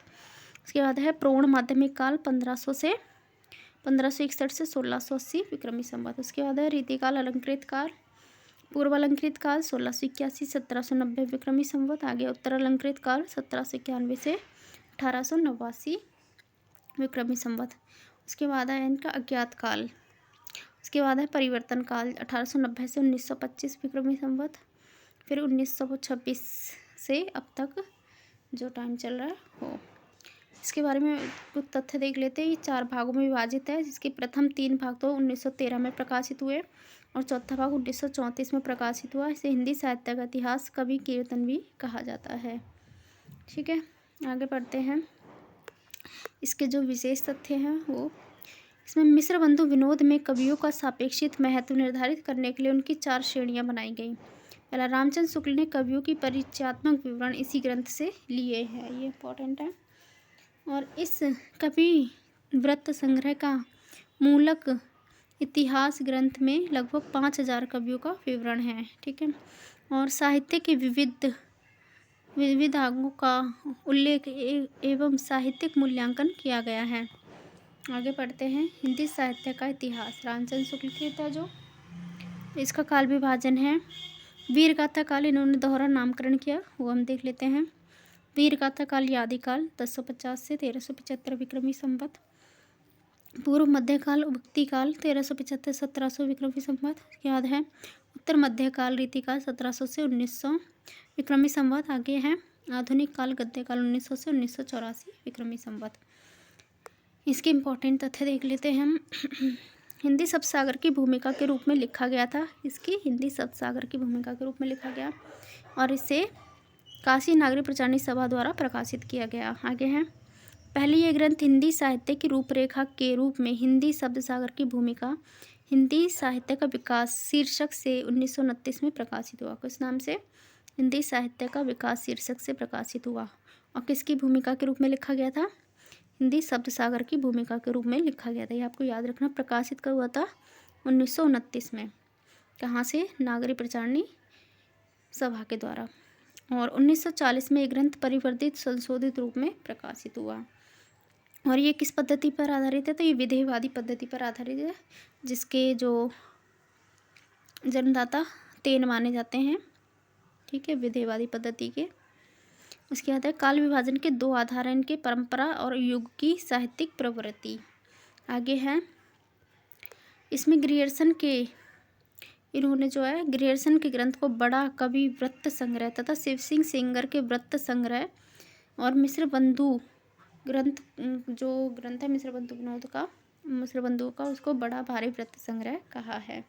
उसके बाद है प्रौढ़ माध्यमिक काल 1561 से 1680 विक्रमी संवत। उसके बाद है रीतिकाल अलंकृत काल, पूर्व अलंकृत काल 1681 से 1790 विक्रमी संवत। आगे उत्तर अलंकृत काल 1791 से 1889 विक्रमी संवत। उसके बाद है इनका अज्ञात काल। उसके बाद है परिवर्तन काल 1890 से 1925 विक्रमी संवत। फिर 1926 से अब तक जो टाइम चल रहा है हो। इसके बारे में कुछ तथ्य देख लेते हैं। ये 4 भागों में विभाजित है, जिसके प्रथम 3 भाग तो 1913 में प्रकाशित हुए और चौथा भाग 1934 में प्रकाशित हुआ। इसे हिंदी साहित्य का इतिहास कवि कीर्तन भी कहा जाता है। ठीक है, आगे पढ़ते हैं। इसके जो विशेष तथ्य हैं वो इसमें मिश्र बंधु विनोद में कवियों का सापेक्षित महत्व निर्धारित करने के लिए उनकी 4 श्रेणियां बनाई गई। पहला, रामचंद्र शुक्ल ने कवियों की परिचयात्मक विवरण इसी ग्रंथ से लिए हैं, ये इंपॉर्टेंट है। और इस कवि वृत्त संग्रह का मूलक इतिहास ग्रंथ में लगभग 5000 कवियों का विवरण है। ठीक है, और साहित्य के विविध अंगों का उल्लेख एवं साहित्यिक मूल्यांकन किया गया है। आगे पढ़ते हैं। हिंदी साहित्य का इतिहास रामचंद्र शुक्ल के था जो, इसका काल विभाजन है। वीर गाथा काल इन्होंने दोहरा नामकरण किया, वो हम देख लेते हैं। वीर गाथा काल या आदिकाल 1050 से 1375 विक्रमी संवत। पूर्व मध्यकाल भक्तिकाल 1375 1700 विक्रमी संवत। उसके बाद है उत्तर मध्यकाल रीतिकाल 1700 से 1900 विक्रमी संवत। आगे है आधुनिक काल गद्यकाल 1900 से 1984 विक्रमी संवत। इसके इम्पोर्टेंट तथ्य देख लेते हैं हम। हिंदी शब्दसागर की भूमिका के रूप में लिखा गया था। इसकी हिंदी शब्दसागर की भूमिका के रूप में लिखा गया और इसे काशी नागरी प्रचारणी सभा द्वारा प्रकाशित किया गया। आगे है पहले ये ग्रंथ हिंदी साहित्य की रूपरेखा के रूप में हिंदी शब्दसागर की भूमिका हिंदी साहित्य का विकास शीर्षक से 1929 में प्रकाशित हुआ। किस नाम से? हिंदी साहित्य का विकास शीर्षक से प्रकाशित हुआ। और किसकी भूमिका के रूप में लिखा गया था? हिंदी शब्दसागर की भूमिका के रूप में लिखा गया था। ये आपको याद रखना। प्रकाशित कब हुआ था? 1929 में। कहाँ से? नागरी प्रचारणी सभा के द्वारा। और 1940 में ये ग्रंथ परिवर्तित संशोधित रूप में प्रकाशित हुआ। और ये किस पद्धति पर आधारित है? तो ये विधेयवादी पद्धति पर आधारित है, जिसके जो जन्मदाता तेन माने जाते हैं। ठीक है, विधेयवादी पद्धति के। उसके बाद है काल विभाजन के 2 आधार हैं इनके, परंपरा और युग की साहित्यिक प्रवृत्ति। आगे है इसमें ग्रियर्सन के इन्होंने जो है ग्रियर्सन के ग्रंथ को बड़ा कवि वृत्त संग्रह तथा शिव सिंह सेंगर के वृत्त संग्रह और मिश्र बंधु ग्रंथ जो ग्रंथ है मिश्र बंधु का उसको बड़ा भारी वृत्त संग्रह कहा है।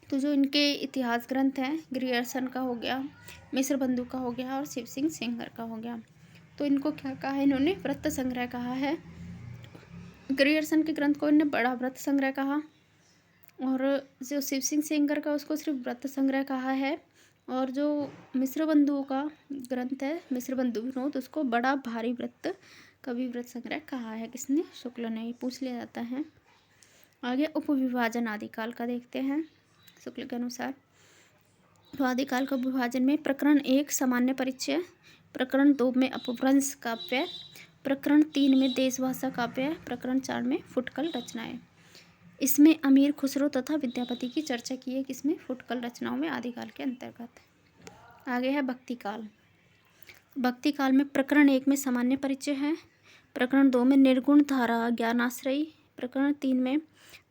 तो जो इनके इतिहास ग्रंथ हैं ग्रियर्सन का हो गया, मिश्र बंधु का हो गया और शिव सिंह सेंगर का हो गया, तो इनको क्या कहा है? इन्होंने वृत्त संग्रह कहा है। ग्रियर्सन के ग्रंथ को इन्होंने बड़ा वृत्त संग्रह कहा और जो शिव सिंह सेंगर का उसको सिर्फ वृत्त संग्रह कहा है। और जो मिश्र बंधु का ग्रंथ है मिश्र बंधु विनोद, उसको बड़ा भारी वृत्त कवि वृत्त संग्रह कहा है। किसने? शुक्ल ने। पूछ लिया जाता है। आगे उपविभाजन आदिकाल का देखते हैं शुक्ल के अनुसार। तो आदिकाल का विभाजन में प्रकरण 1 सामान्य परिचय, प्रकरण 2 में अपभ्रंश काव्य, प्रकरण 3 में देशभाषा काव्य, प्रकरण 4 में फुटकल रचनाएं। इसमें अमीर खुसरो तथा विद्यापति की चर्चा की है। किसमें? फुटकल रचनाओं में आदिकाल के अंतर्गत। आगे है भक्तिकाल। भक्तिकाल में प्रकरण 1 में सामान्य परिचय है, प्रकरण 2 में निर्गुण धारा ज्ञानाश्रयी, प्रकरण 3 में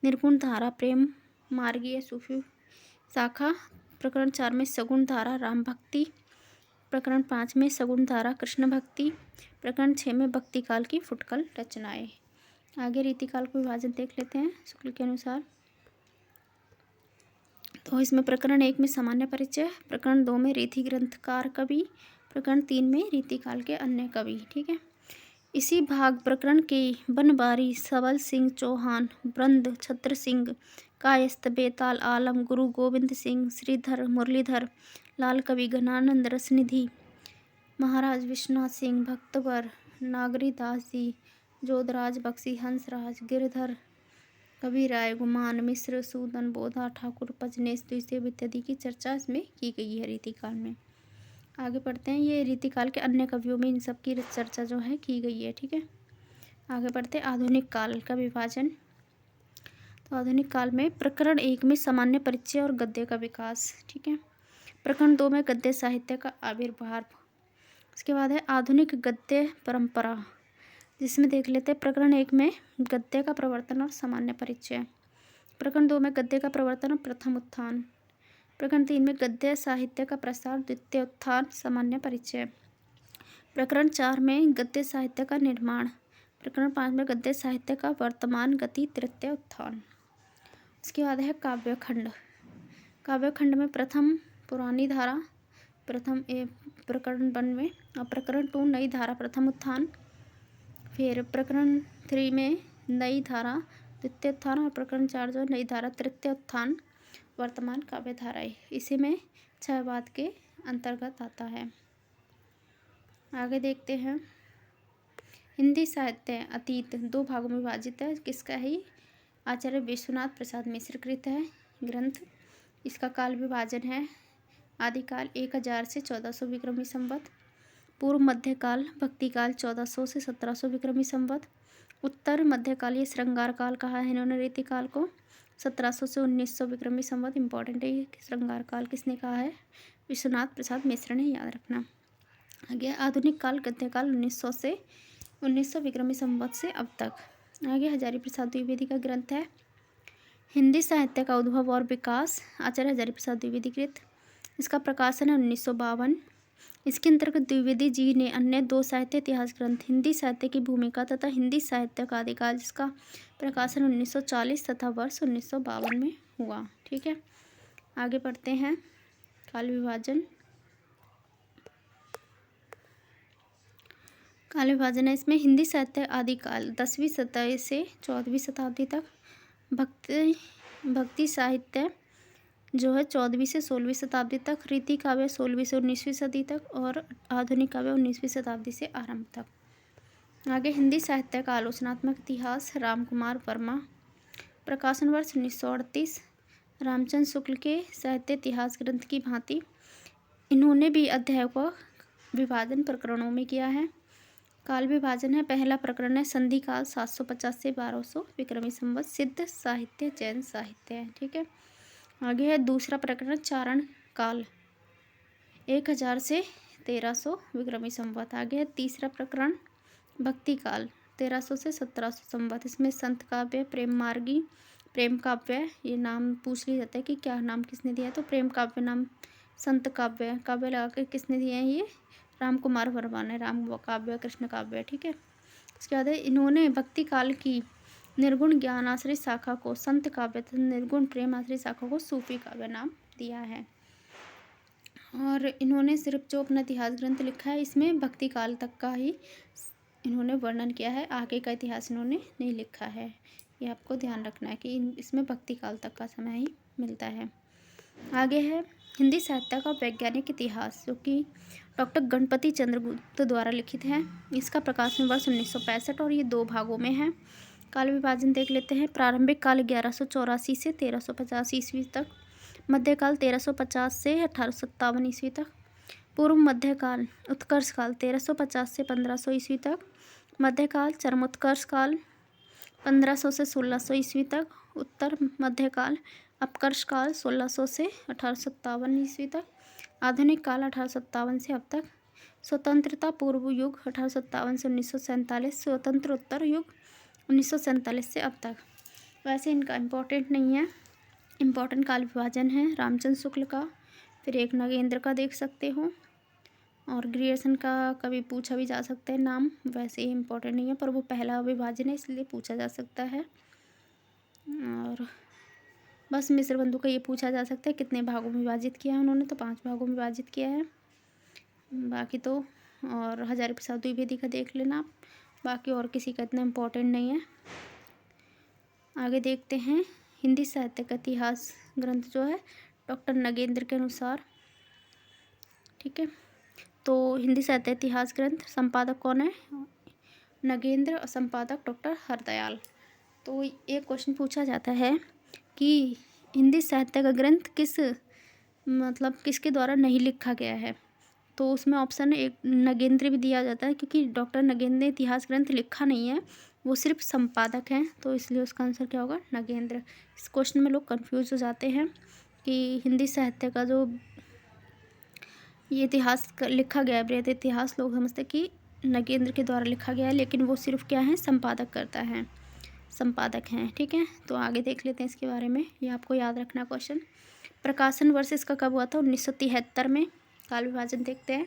निर्गुण धारा प्रेम मार्गीय सूफी शाखा। प्रकरण 4 में सगुण धारा राम भक्ति। प्रकरण 5 में सगुण धारा कृष्ण भक्ति। प्रकरण 6 में भक्ति काल की फुटकल रचनाएं। आगे रीतिकाल को विभाजन देख लेते हैं शुक्ल के अनुसार। तो इसमें प्रकरण 1 में सामान्य परिचय, प्रकरण 2 में रीति ग्रंथकार कवि, प्रकरण 3 में रीतिकाल के अन्य कवि। ठीक है। इसी भाग प्रकरण के बनबारी, सबल सिंह चौहान, ब्रंद छत्र सिंह, कायस्थ, बेताल आलम, गुरु गोविंद सिंह, श्रीधर मुरलीधर, लाल कवि, घनानंद रसनिधि, महाराज विश्वनाथ सिंह, भक्तवर, नागरी दास जी, जोधराज बख्शी, हंसराज, गिरधर, कवि राय, गुमान मिश्र, सूदन, बोधा, ठाकुर, पजनेश, द्विसेब इत्यादि की चर्चा इसमें की गई है रीतिकाल में। आगे पढ़ते हैं। ये रीतिकाल के अन्य कवियों में इन सब की चर्चा जो है की गई है। ठीक है। आगे बढ़ते हैं। आधुनिक काल का विभाजन। तो आधुनिक काल में प्रकरण 1 में सामान्य परिचय और गद्य का विकास। ठीक है। प्रकरण 2 में गद्य साहित्य का आविर्भाव। इसके बाद है आधुनिक गद्य परंपरा, जिसमें देख लेते हैं प्रकरण 1 में गद्य का प्रवर्तन और सामान्य परिचय। प्रकरण 2 में गद्य का प्रवर्तन और प्रथम उत्थान। प्रकरण 3 में गद्य साहित्य का प्रसार, द्वितीय उत्थान, सामान्य परिचय। प्रकरण 4 में गद्य साहित्य का निर्माण। प्रकरण 5 में गद्य साहित्य का वर्तमान गति, तृतीय उत्थान। इसके बाद है काव्यखंड। काव्यखंड में प्रथम पुरानी धारा, प्रकरण 1 में, और प्रकरण 2 नई धारा, प्रथम उत्थान। फिर प्रकरण 3 में नई धारा, द्वितीय उत्थान, और प्रकरण 4 जो नई धारा, तृतीय उत्थान, वर्तमान काव्य धाराएं। इसी में छयवाद के अंतर्गत आता है। आगे देखते हैं। हिंदी साहित्य अतीत 2 भागों में विभाजित है। किसका है? आचार्य विश्वनाथ प्रसाद मिश्र कृत है ग्रंथ। इसका काल विभाजन है आदिकाल 1000 से 1400 विक्रमी संवत, पूर्व मध्यकाल भक्तिकाल 1400 से 1700 विक्रमी संवत, उत्तर मध्यकाल ये श्रृंगार काल कहा है इन्होंने रीतिकाल को, 1700 से 1900 विक्रमी संवत। इंपॉर्टेंट है ये श्रृंगार काल किसने कहा है? विश्वनाथ प्रसाद मिश्र ने, याद रखना। आगे आधुनिक काल गद्यकाल 1900 से 1900 विक्रमी संवत से अब तक। आगे हजारी प्रसाद द्विवेदी का ग्रंथ है हिंदी साहित्य का उद्भव और विकास, आचार्य हजारी प्रसाद द्विवेदी कृत। इसका प्रकाशन है 1952। इसके अंतर्गत द्विवेदी जी ने अन्य 2 साहित्य इतिहास ग्रंथ, हिंदी साहित्य की भूमिका तथा हिंदी साहित्य का आदिकाल, जिसका प्रकाशन 1940 तथा वर्ष 1952 में हुआ। ठीक है। आगे पढ़ते हैं। काल विभाजन। काल विभाजन है इसमें हिंदी साहित्य आदिकाल 10वीं शताब्दी से 14वीं शताब्दी तक, भक्ति साहित्य जो है 14वीं से 16वीं शताब्दी तक, रीति काव्य 16वीं से 19वीं सदी तक, और आधुनिक काव्य 19वीं शताब्दी से आरंभ तक। आगे हिंदी साहित्य का आलोचनात्मक इतिहास, रामकुमार वर्मा, प्रकाशन वर्ष 1938। रामचंद्र शुक्ल के साहित्य इतिहास ग्रंथ की भांति इन्होंने भी अध्यायों का विभाजन प्रकरणों में किया है। काल विभाजन है। पहला प्रकरण है संधि काल 750 से 1200 विक्रमी संवत, सिद्ध साहित्य, जैन साहित्य है। ठीक है। आगे है दूसरा प्रकरण चारण काल 1000 से 1300 विक्रमी संवत। आगे है तीसरा प्रकरण भक्ति काल 1300 से 1700 संवत। इसमें संत काव्य, प्रेम मार्गी, प्रेम काव्य, ये नाम पूछ लिया जाता है कि क्या नाम किसने दिया है, तो प्रेम काव्य नाम संत काव्य, काव्य लगा कर किसने दिए हैं? ये रामकुमार वर्मा ने, राम काव्य, कृष्ण काव्य। ठीक है। उसके बाद इन्होंने भक्ति काल की निर्गुण ज्ञान आश्रित शाखा को संत काव्य तथा निर्गुण प्रेम आश्रित शाखा को सूफी काव्य नाम दिया है। और इन्होंने सिर्फ जो अपना इतिहास ग्रंथ लिखा है इसमें भक्ति काल तक का ही इन्होंने वर्णन किया है, आगे का इतिहास इन्होंने नहीं लिखा है। ये आपको ध्यान रखना है कि इसमें भक्ति काल तक का समय ही मिलता है। आगे है हिंदी साहित्य का वैज्ञानिक इतिहास, जो कि डॉक्टर गणपति चंद्रगुप्त द्वारा लिखित है। इसका प्रकाशन वर्ष 1965 और ये 2 भागों में है। काल विभाजन देख लेते हैं। प्रारंभिक काल 1184 से 1350 ईस्वी तक, मध्यकाल 1350 से 1857 ईस्वी तक, पूर्व मध्यकाल उत्कर्ष काल 1350 से 1500 ईस्वी तक, मध्यकाल चरमोत्कर्ष काल 1500 से 1600 ईस्वी तक, उत्तर मध्यकाल अपकर्ष काल 1600 से 1857 ईस्वी तक, आधुनिक काल 1857 से अब तक, स्वतंत्रता पूर्व युग 1857 से 1947, स्वतंत्र उत्तर युग 1947 से अब तक। वैसे इनका इम्पोर्टेंट नहीं है, इम्पोर्टेंट काल विभाजन है रामचंद्र शुक्ल का, फिर एक नगेंद्र का देख सकते हो, और ग्रियर्सन का कभी पूछा भी जा सकता है नाम, वैसे ही इम्पोर्टेंट नहीं है पर वो पहला विभाजन है इसलिए पूछा जा सकता है। और बस मिश्र बंधु का ये पूछा जा सकता है कितने भागों में विभाजित किया है उन्होंने, तो 5 भागों में विभाजित किया है। बाकी तो और हजारी प्रसाद द्विवेदी का देख लेना आप, बाकी और किसी का इतना इम्पोर्टेंट नहीं है। आगे देखते हैं हिंदी साहित्य का इतिहास ग्रंथ जो है डॉक्टर नगेंद्र के अनुसार। ठीक है, तो हिंदी साहित्य इतिहास ग्रंथ संपादक कौन है? नगेंद्र, और संपादक डॉक्टर हरदयाल। तो एक क्वेश्चन पूछा जाता है कि हिंदी साहित्य का ग्रंथ किसके द्वारा नहीं लिखा गया है, तो उसमें ऑप्शन एक नगेंद्र भी दिया जाता है, क्योंकि डॉक्टर नगेंद्र ने इतिहास ग्रंथ लिखा नहीं है, वो सिर्फ संपादक हैं, तो इसलिए उसका आंसर क्या होगा? नगेंद्र। इस क्वेश्चन में लोग कंफ्यूज हो जाते हैं कि हिंदी साहित्य का जो ये इतिहास लिखा गया है, बृहद इतिहास, लोग समझते कि नगेंद्र के द्वारा लिखा गया है, लेकिन वो सिर्फ क्या है? संपादक करता है, संपादक हैं। ठीक है, तो आगे देख लेते हैं इसके बारे में, ये आपको याद रखना क्वेश्चन। प्रकाशन वर्ष इसका कब हुआ था? 1973 में। काल विभाजन देखते हैं।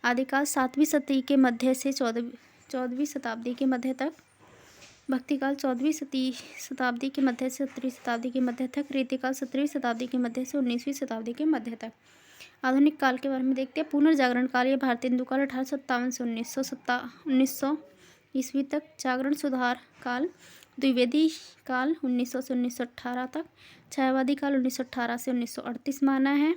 आदिकाल 7वीं शताब्दी के मध्य से 14वीं शताब्दी के मध्य तक, भक्तिकाल 14वीं शताब्दी के मध्य से 17वीं शताब्दी के मध्य तक, रीतिकाल 17वीं शताब्दी के मध्य से 19वीं शताब्दी के मध्य तक। आधुनिक काल के बारे में देखते हैं। पुनर्जागरण काल या भारतीय हिंदू काल 1857 से 1900 ईस्वी तक। जागरण सुधार काल, द्विवेदी काल 1900 से 1918 तक। छायावादी काल 1918 से 1938 माना है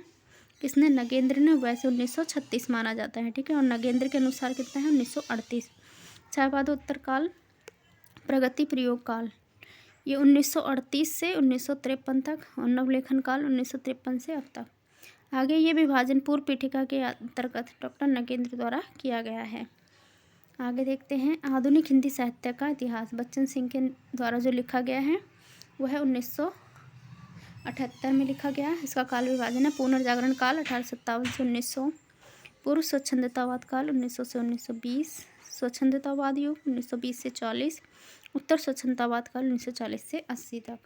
किसने? नगेंद्र ने, वैसे 1936 माना जाता है। ठीक है, और नगेंद्र के अनुसार कितना है? 1938। छायावादोत्तर काल, प्रगति प्रयोग काल, ये 1938 से 1953 तक, और नवलेखन काल 1953 से अब तक। आगे ये विभाजन पूर्व पीठिका के अंतर्गत डॉक्टर नगेंद्र द्वारा किया गया है। आगे देखते हैं आधुनिक हिंदी साहित्य का इतिहास। बच्चन सिंह के द्वारा जो लिखा गया है वह है 1978 में लिखा गया है। इसका काल विभाजन है पुनर्जागरण काल 1857 से 1900, पूर्व स्वच्छंदतावाद काल 1900 से 1920, स्वच्छंदतावाद युग 1920 से 40, उत्तर स्वच्छंदतावाद काल 1940 से 80 तक।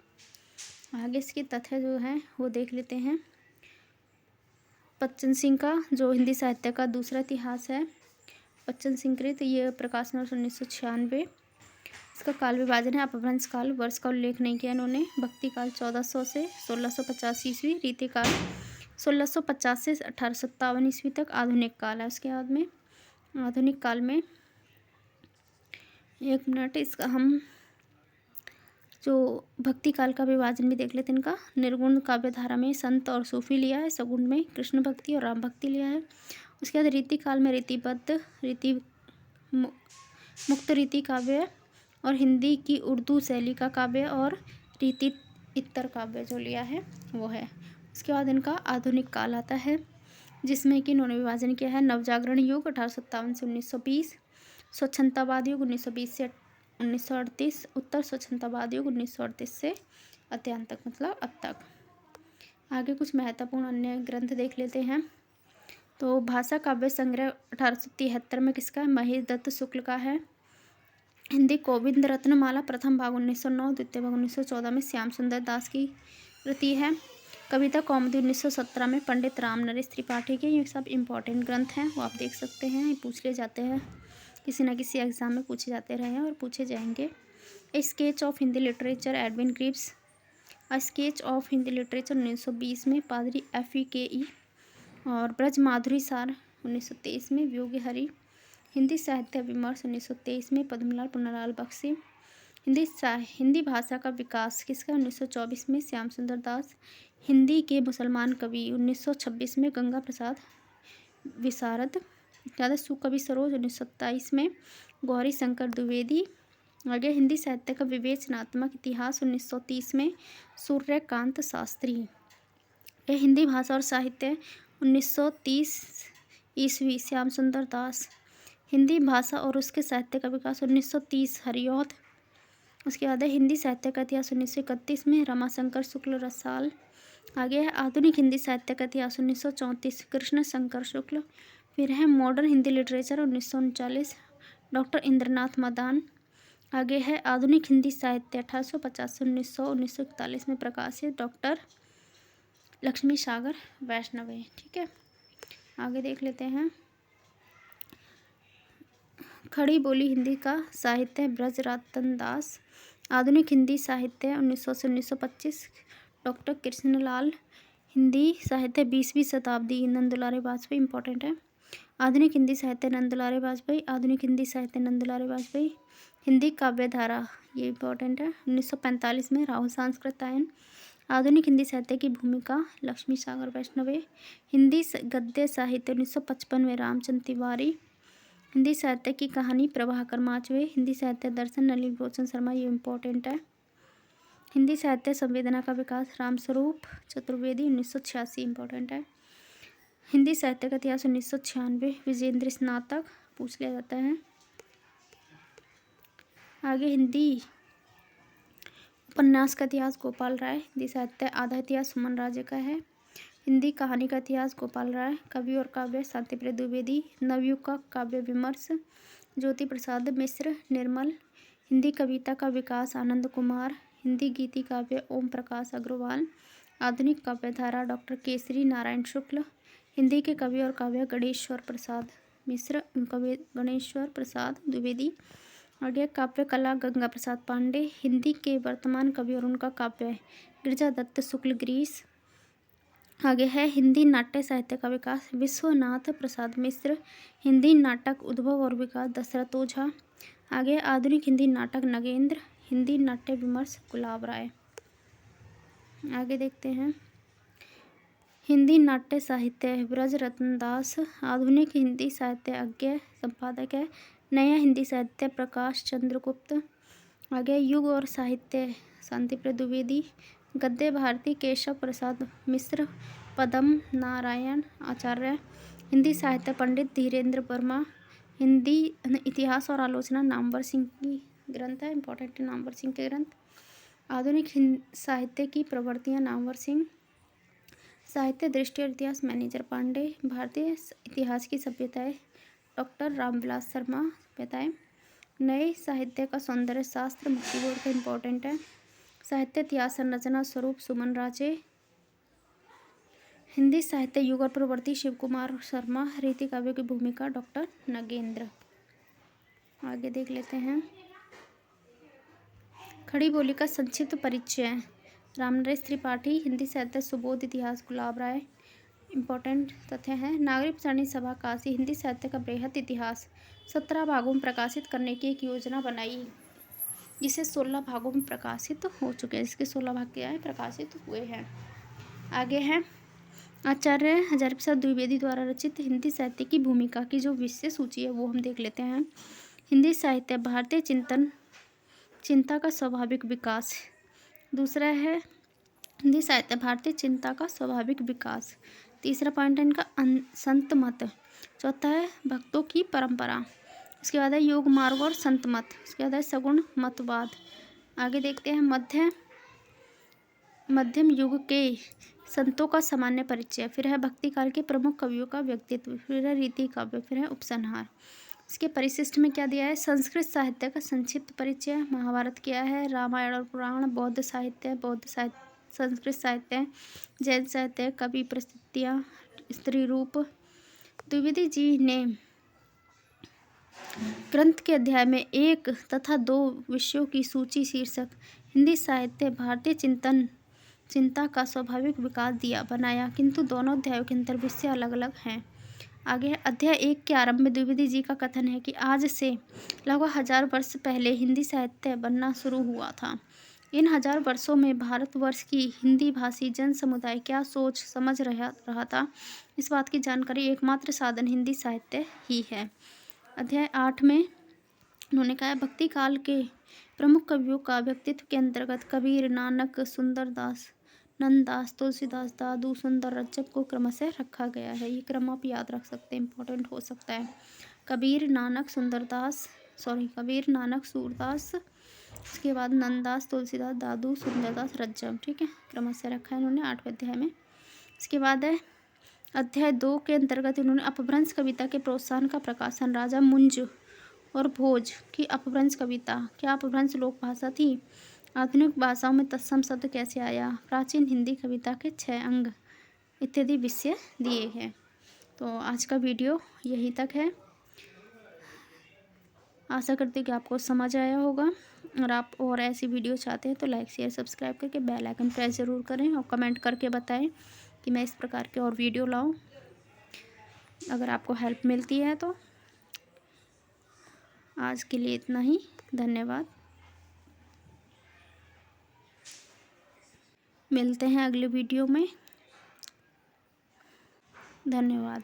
आगे इसके तथ्य जो है वो देख लेते हैं। बच्चन सिंह का जो हिंदी साहित्य का दूसरा इतिहास है, बच्चन सिंह कृत, ये प्रकाशन वर्ष 1996। इसका काल विभाजन है अपभ्रंश काल, वर्ष का उल्लेख नहीं किया इन्होंने। भक्ति काल 1400 से 1650 ईस्वी, रीति काल 1650 से 1857 ईस्वी तक। आधुनिक काल है उसके बाद में। आधुनिक काल में 1 मिनट, इसका हम जो भक्ति काल का विभाजन भी देख लेते हैं इनका। निर्गुण काव्य धारा में संत और सूफी लिया है, सगुण में कृष्ण भक्ति और राम भक्ति लिया है। उसके बाद रीति काल में रीतिबद्ध, मुक्त रीति काव्य और हिंदी की उर्दू शैली का काव्य और रीति इत्तर काव्य जो लिया है वो है। उसके बाद इनका आधुनिक काल आता है जिसमें कि इन्होंने विभाजन किया है। नवजागरण युग 1857 से 1920, स्वच्छंदतावाद युग 1920 से 1938, उत्तर स्वच्छंदतावाद युग 1938 से अत्यंत तक, मतलब अब तक। आगे कुछ महत्वपूर्ण अन्य ग्रंथ देख लेते हैं। तो भाषा काव्य संग्रह 1873 में किसका है? महेश दत्त शुक्ल का है। हिंदी गोविंद रत्नमाला प्रथम भाग 1909, द्वितीय भाग 1914 में श्याम सुंदर दास की कृति है। कविता कौमुदी 1917 में पंडित राम नरेश त्रिपाठी के। ये सब इम्पोर्टेंट ग्रंथ हैं, वो आप देख सकते हैं, ये पूछ ले जाते हैं, किसी ना किसी एग्जाम में पूछे जाते रहे हैं और पूछे जाएंगे। ए sketch of Hindi literature, Edwin Greaves. A sketch of Hindi literature 1920 में पादरी FEKE। और ब्रज माधुरी सार 1923 में व्योगी हरि। हिंदी साहित्य विमर्श 1923 में पद्मलाल पुन्नालाल बख्शी। हिंदी भाषा का विकास किसका? 1924 में श्याम सुंदर दास। हिंदी के मुसलमान कवि 1926 में गंगा प्रसाद विशारद। सुकवि सरोज 1927 में गौरी शंकर द्विवेदी। आगे हिंदी साहित्य का विवेचनात्मक इतिहास 1930 में सूर्यकांत शास्त्री। यह हिंदी भाषा और साहित्य 1930 ईस्वी श्याम सुंदर दास। हिंदी भाषा और उसके साहित्य का विकास 1930 हरिऔध। उसके बाद है हिंदी साहित्य का इतिहास 1931 में रमाशंकर शुक्ल रसाल। आगे है आधुनिक हिंदी साहित्य का इतिहास 1934 कृष्ण शंकर शुक्ल। फिर है modern Hindi literature 1939 doctor Indranath Madan. आगे है आधुनिक हिंदी साहित्य 1850 से 1900 1941 में प्रकाशित डॉक्टर लक्ष्मी सागर वैष्णवे। ठीक है, आगे देख लेते हैं। खड़ी बोली हिंदी का साहित्य ब्रजरतन दास। आधुनिक हिंदी साहित्य 1900 से 1925 डॉक्टर कृष्णलाल। हिंदी साहित्य 20वीं शताब्दी नंदुलारे वाजपेयी, इंपॉर्टेंट है। आधुनिक हिंदी साहित्य नंदुलारे वाजपेयी। आधुनिक हिंदी साहित्य नंदुलारे वाजपेयी। हिंदी काव्य धारा, ये इंपॉर्टेंट है, 1945 में राहुल सांस्कृतायन। आधुनिक हिंदी साहित्य की भूमिका लक्ष्मी सागर वैष्णवे। हिंदी गद्य साहित्य 1955 में रामचंद्र तिवारी। हिंदी साहित्य की कहानी प्रभाकर माचवे। हिंदी साहित्य दर्शन नलिनीलोचन शर्मा, ये इंपॉर्टेंट है। हिंदी साहित्य संवेदना का विकास रामस्वरूप चतुर्वेदी, 1986, इंपॉर्टेंट है। हिंदी साहित्य का इतिहास 1996 विजेंद्र स्नातक, पूछ लिया जाता है। आगे हिंदी उपन्यास का इतिहास गोपाल राय। हिंदी साहित्य आधा इतिहास सुमन राजे का है। हिंदी कहानी का इतिहास गोपाल राय। कवि और काव्य शांतिप्रिय द्विवेदी। नवयुग का काव्य विमर्श ज्योति प्रसाद मिश्र निर्मल। हिंदी कविता का विकास आनंद कुमार। हिंदी गीति काव्य ओम प्रकाश अग्रवाल। आधुनिक काव्य धारा डॉक्टर केसरी नारायण शुक्ल। हिंदी के कवि और काव्य गणेश्वर प्रसाद मिश्र, गणेश्वर प्रसाद द्विवेदी। आगे काव्य कला गंगा प्रसाद पांडे। हिंदी के वर्तमान कवि और उनका काव्य गिरिजा दत्त शुक्ल ग्रीस। आगे है हिंदी नाट्य साहित्य का विकास विश्वनाथ प्रसाद मिश्र। हिंदी नाटक उद्भव और विकास दशरथ ओझा। आगे आधुनिक हिंदी नाटक नगेंद्र। हिंदी नाट्य विमर्श गुलाब राय। आगे देखते हैं हिंदी नाट्य साहित्य ब्रजरतन दास। आधुनिक हिंदी साहित्य अज्ञ संपादक है। नया हिंदी साहित्य प्रकाश चंद्र गुप्त। आगे युग और साहित्य शांतिप्रिय द्विवेदी। गद्य भारती केशव प्रसाद मिश्र पदम नारायण आचार्य। हिंदी साहित्य पंडित धीरेन्द्र वर्मा। हिंदी इतिहास और आलोचना नामवर सिंह की ग्रंथ है, इंपॉर्टेंट नामवर सिंह के ग्रंथ। आधुनिक साहित्य की प्रवृत्तियाँ नामवर सिंह। साहित्य दृष्टि और इतिहास मैनेजर पांडे। भारतीय इतिहास की सभ्यताएं डॉक्टर रामविलास शर्मा सभ्यताएं। नए साहित्य का सौंदर्य शास्त्र मुक्ति बोर्ड का इंपॉर्टेंट है। साहित्य इतिहास संरचना स्वरूप सुमन राजे। हिंदी साहित्य युग और प्रवृत्ति शिव कुमार शर्मा। रीति काव्य की भूमिका डॉक्टर नगेंद्र। आगे देख लेते हैं खड़ी बोली का संक्षिप्त परिचय रामनरेश त्रिपाठी। हिंदी साहित्य सुबोध इतिहास गुलाब राय, इंपॉर्टेंट तथ्य हैं। नागरिक सरणी सभा काशी। हिंदी साहित्य का बृहद इतिहास 17 भागों में प्रकाशित करने की एक योजना बनाई, जिसे 16 भागों में प्रकाशित हो चुके हैं, जिसके 16 भाग क्या है प्रकाशित हुए हैं। आगे है आचार्य हजारी प्रसाद द्विवेदी द्वारा रचित हिंदी साहित्य की भूमिका की जो विशेष सूची है वो हम देख लेते हैं। हिंदी साहित्य भारतीय चिंता का स्वाभाविक विकास। दूसरा है हिंदी साहित्य भारतीय चिंता का स्वाभाविक विकास। तीसरा पॉइंट है इनका संत मत। चौथा है भक्तों की परंपरा। इसके बाद है योग मार्ग और संत मत। इसके बाद है सगुण मतवाद। आगे देखते हैं मध्यम युग के संतों का सामान्य परिचय। फिर है भक्ति काल के प्रमुख कवियों का व्यक्तित्व। फिर है रीति काव्य। फिर है उपसंहार। इसके परिशिष्ट में क्या दिया है संस्कृत साहित्य का संक्षिप्त परिचय। महाभारत क्या है, रामायण और पुराण। बौद्ध साहित्य संस्कृत साहित्य, जैन साहित्य, कवि प्रस्तुतियाँ, स्त्री रूप। द्विवेदी जी ने ग्रंथ के अध्याय में 1 तथा 2 विषयों की सूची शीर्षक हिंदी साहित्य भारतीय चिंता का स्वाभाविक विकास दिया बनाया, किंतु दोनों अध्यायों के अंतर विषय अलग अलग हैं। आगे अध्याय 1 के आरंभ में द्विवेदी जी का कथन है कि आज से लगभग 1000 वर्ष पहले हिंदी साहित्य बनना शुरू हुआ था। इन 1000 वर्षों में भारतवर्ष की हिंदी भाषी जन समुदाय क्या सोच समझ रहा था, इस बात की जानकारी एकमात्र साधन हिंदी साहित्य ही है। अध्याय 8 में उन्होंने कहा भक्ति काल के प्रमुख कवियों का व्यक्तित्व के अंतर्गत कबीर, नानक, सुंदरदास, नंददास, तुलसीदास, दादू, सुंदर रज्जब को क्रमशः रखा गया है। ये क्रम आप याद रख सकते हैं, इंपॉर्टेंट हो सकता है। कबीर, नानक, सूरदास, इसके बाद नंददास, तुलसीदास, दादू, सुंदरदास, रज्जब, ठीक है, क्रमशः रखा है इन्होंने 8वें अध्याय में। इसके बाद है अध्याय 2 के अंतर्गत इन्होंने अपभ्रंश कविता के प्रोत्साहन का प्रकाशन। राजा मुंज और भोज की अपभ्रंश कविता। क्या अपभ्रंश लोक भाषा थी? आधुनिक भाषाओं में तत्सम शब्द कैसे आया? प्राचीन हिंदी कविता के 6 अंग। इत्यादि विषय दिए हैं। तो आज का वीडियो यहीं तक है। आशा करती हूँ कि आपको समझ आया होगा। और आप और ऐसी वीडियो चाहते हैं तो लाइक शेयर सब्सक्राइब करके बेल आइकन प्रेस ज़रूर करें और कमेंट करके बताएं कि मैं इस प्रकार के और वीडियो लाऊं। अगर आपको हेल्प मिलती है तो। आज के लिए इतना ही। धन्यवाद। मिलते हैं अगले वीडियो में। धन्यवाद।